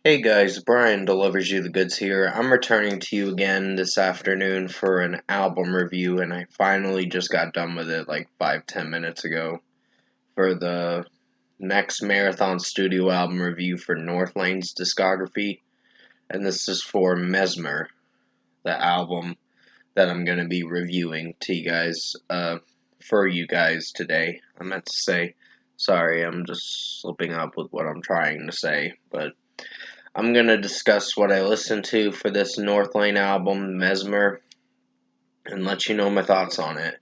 Hey guys, Brian delivers you the goods here. I'm returning to you again this afternoon for an album review, and I finally just got done with it like 5-10 minutes ago for the next marathon studio album review for Northlane's discography. And this is for Mesmer, the album that I'm going to be reviewing to you guys, for you guys today. I meant to say, sorry, I'm just slipping up with what I'm trying to say, but I'm going to discuss what I listened to for this Northlane album, Mesmer, and let you know my thoughts on it.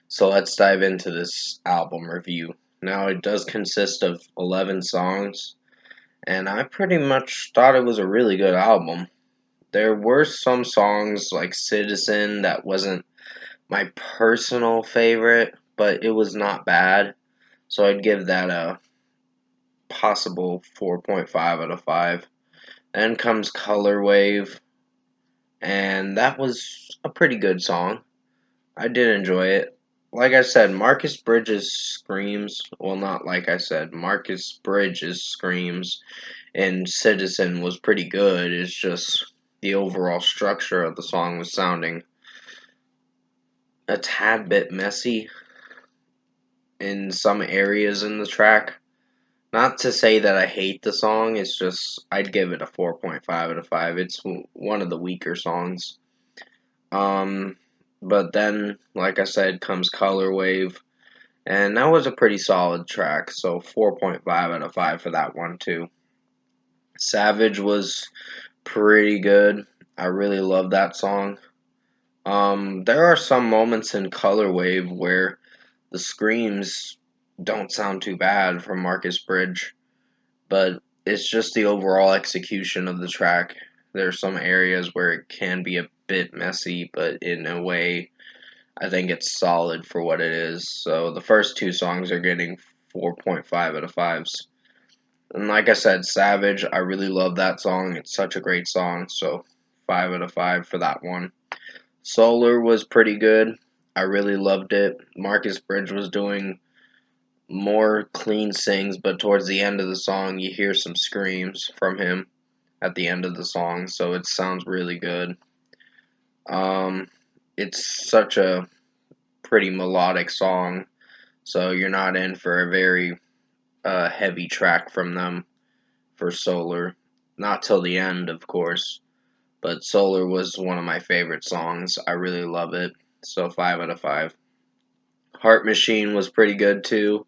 So let's dive into this album review. Now, it does consist of 11 songs, and I pretty much thought it was a really good album. There were some songs like Citizen that wasn't my personal favorite, but it was not bad. So I'd give that a possible 4.5 out of 5. Then comes Color Wave, and that was a pretty good song. I did enjoy it. Like I said, Marcus Bridges' screams, well, not like I said, Marcus Bridges' screams in Citizen was pretty good. It's just the overall structure of the song was sounding a tad bit messy in some areas in the track. Not to say that I hate the song, it's just I'd give it a 4.5 out of 5. It's one of the weaker songs. Um, but then, like I said, comes Color Wave, and that was a pretty solid track, so 4.5 out of 5 for that one, too. Savage was pretty good. I really love that song. There are some moments in Color Wave where the screams don't sound too bad from Marcus Bridge, but it's just the overall execution of the track. There are some areas where it can be a bit messy, but in a way, I think it's solid for what it is. So the first two songs are getting 4.5 out of 5s. And like I said, Savage, I really love that song. It's such a great song, so 5 out of 5 for that one. Solar was pretty good. I really loved it. Marcus Bridge was doing more clean sings, but towards the end of the song, you hear some screams from him at the end of the song, so it sounds really good. Um, it's such a pretty melodic song, so you're not in for a very heavy track from them for Solar. Not till the end, of course, but Solar was one of my favorite songs. I really love it, so 5 out of 5. Heart Machine was pretty good too.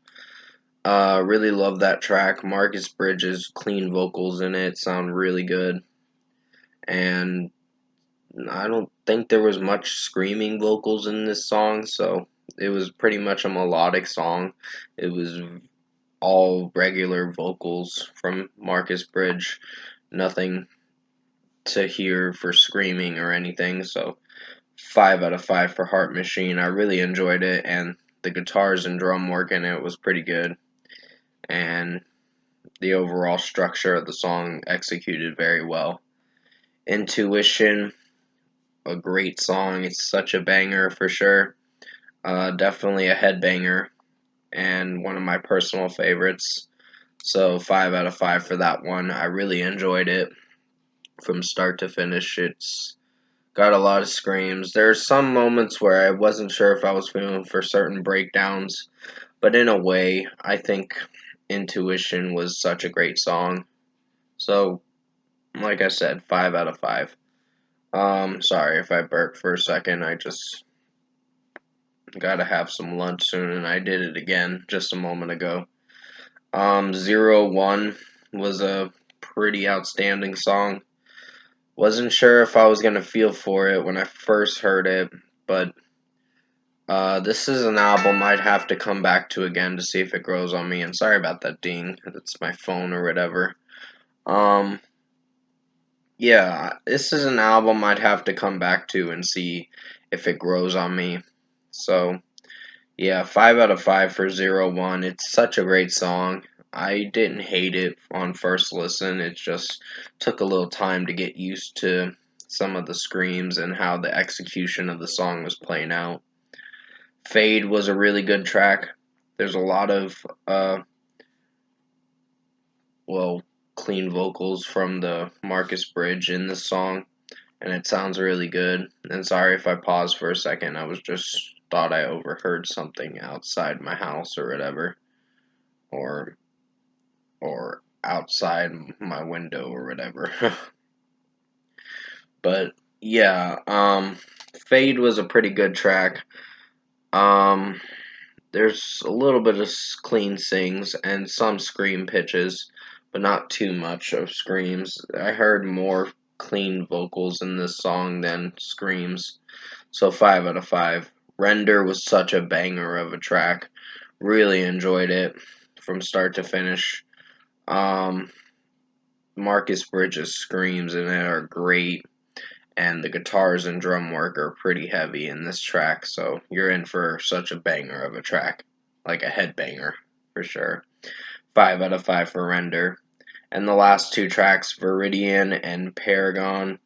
Really love that track. Marcus Bridges' clean vocals in it sound really good. And I don't think there was much screaming vocals in this song, so it was pretty much a melodic song. It was all regular vocals from Marcus Bridge. Nothing to hear for screaming or anything, so 5 out of 5 for Heart Machine. I really enjoyed it, and the guitars and drum work in it was pretty good. And the overall structure of the song executed very well. Intuition, a great song. It's such a banger for sure. Definitely a headbanger and one of my personal favorites. So 5 out of 5 for that one. I really enjoyed it from start to finish. It's got a lot of screams. There are some moments where I wasn't sure if I was feeling for certain breakdowns, but in a way, I think Intuition was such a great song. So, like I said, 5 out of 5. Sorry if I burped for a second. I just gotta have some lunch soon, and I did it again just a moment ago. 01 was a pretty outstanding song. Wasn't sure if I was gonna feel for it when I first heard it, but this is an album I'd have to come back to again to see if it grows on me. And sorry about that ding. It's my phone or whatever. Um, yeah, this is an album I'd have to come back to and see if it grows on me. So, yeah, 5 out of 5 for 01. It's such a great song. I didn't hate it on first listen. It just took a little time to get used to some of the screams and how the execution of the song was playing out. Fade was a really good track. There's a lot of, well, clean vocals from the Marcus Bridge in this song, and it sounds really good. And sorry if I paused for a second, I was just thought I overheard something outside my house or whatever, or outside my window or whatever. But yeah, Fade was a pretty good track. Um, there's a little bit of clean sings and some scream pitches, but not too much of screams. I heard more clean vocals in this song than screams, so 5 out of 5. Render was such a banger of a track. Really enjoyed it from start to finish. Um, Marcus Bridges' screams in it are great, and the guitars and drum work are pretty heavy in this track, so you're in for such a banger of a track, like a headbanger for sure. 5 out of 5 for Render. And the last two tracks, Viridian and Paragon.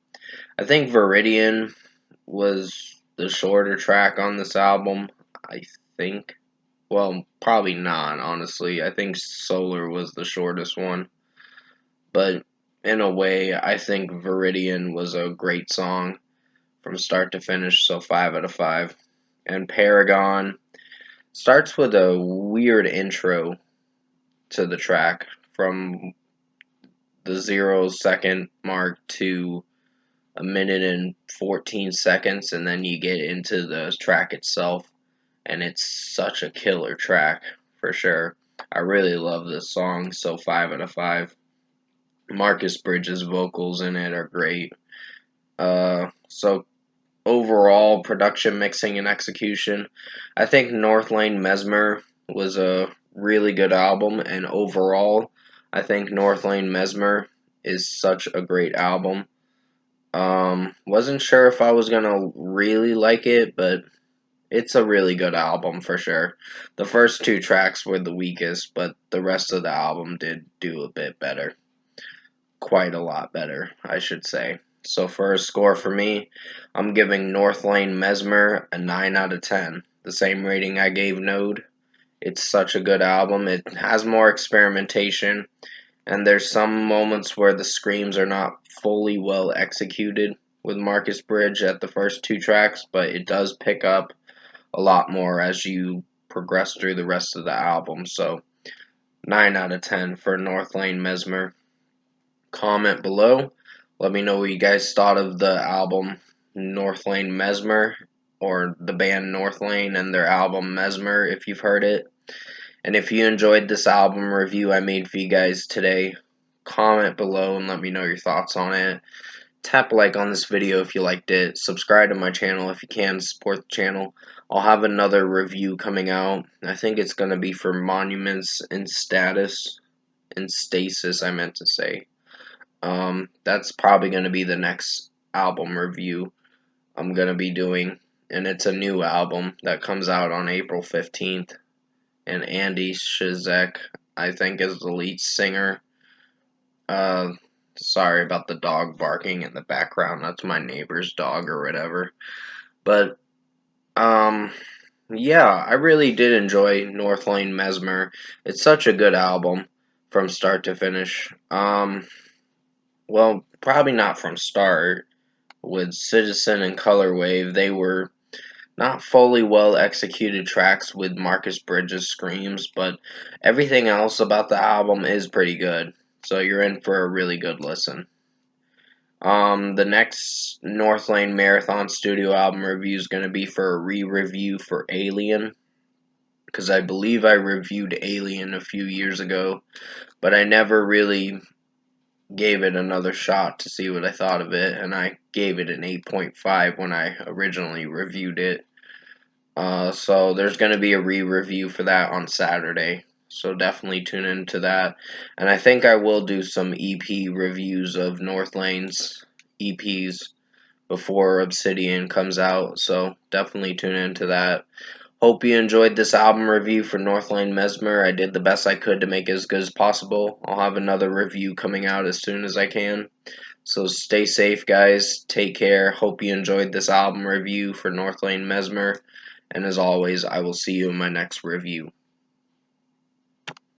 I think Viridian was the shorter track on this album, I think. Well, probably not, honestly. I think Solar was the shortest one. But in a way, I think Viridian was a great song from start to finish, so 5 out of 5. And Paragon starts with a weird intro to the track from the 0 second mark to a minute and 14 seconds, and then you get into the track itself, and it's such a killer track for sure. I really love this song, so 5 out of 5. Marcus Bridges' vocals in it are great. So overall production, mixing, and execution, I think Northlane Mesmer was a really good album, and overall, I think Northlane Mesmer is such a great album. Wasn't sure if I was gonna really like it, but it's a really good album for sure. The first two tracks were the weakest, but the rest of the album did do a bit better. Quite a lot better, I should say. So for a score for me, I'm giving Northlane Mesmer a 9 out of 10. The same rating I gave Node. It's such a good album. It has more experimentation, and there's some moments where the screams are not fully well executed with Marcus Bridge at the first two tracks, but it does pick up a lot more as you progress through the rest of the album. So 9 out of 10 for Northlane Mesmer. Comment below. Let me know what you guys thought of the album Northlane Mesmer, or the band Northlane and their album Mesmer if you've heard it. And if you enjoyed this album review I made for you guys today, comment below and let me know your thoughts on it. Tap like on this video if you liked it. Subscribe to my channel if you can. Support the channel. I'll have another review coming out. I think it's going to be for Monuments in Status. In Stasis, I meant to say. That's probably going to be the next album review I'm going to be doing. And it's a new album that comes out on April 15th. And Andy Shizek, I think, is the lead singer. Sorry about the dog barking in the background. That's my neighbor's dog or whatever. But, yeah, I really did enjoy Northlane Mesmer. It's such a good album from start to finish. Well, probably not from start. With Citizen and Color Wave, they were not fully well executed tracks with Marcus Bridges' screams, but everything else about the album is pretty good. So you're in for a really good listen. The next Northlane Marathon Studio album review is going to be for a re-review for Alien, because I believe I reviewed Alien a few years ago, but I never really gave it another shot to see what I thought of it, and I gave it an 8.5 when I originally reviewed it. So there's going to be a re-review for that on Saturday, so definitely tune into that. And I think I will do some EP reviews of Northlane's EPs before Obsidian comes out, so definitely tune into that. Hope you enjoyed this album review for Northlane Mesmer. I did the best I could to make it as good as possible. I'll have another review coming out as soon as I can. So stay safe, guys. Take care. Hope you enjoyed this album review for Northlane Mesmer. And as always, I will see you in my next review.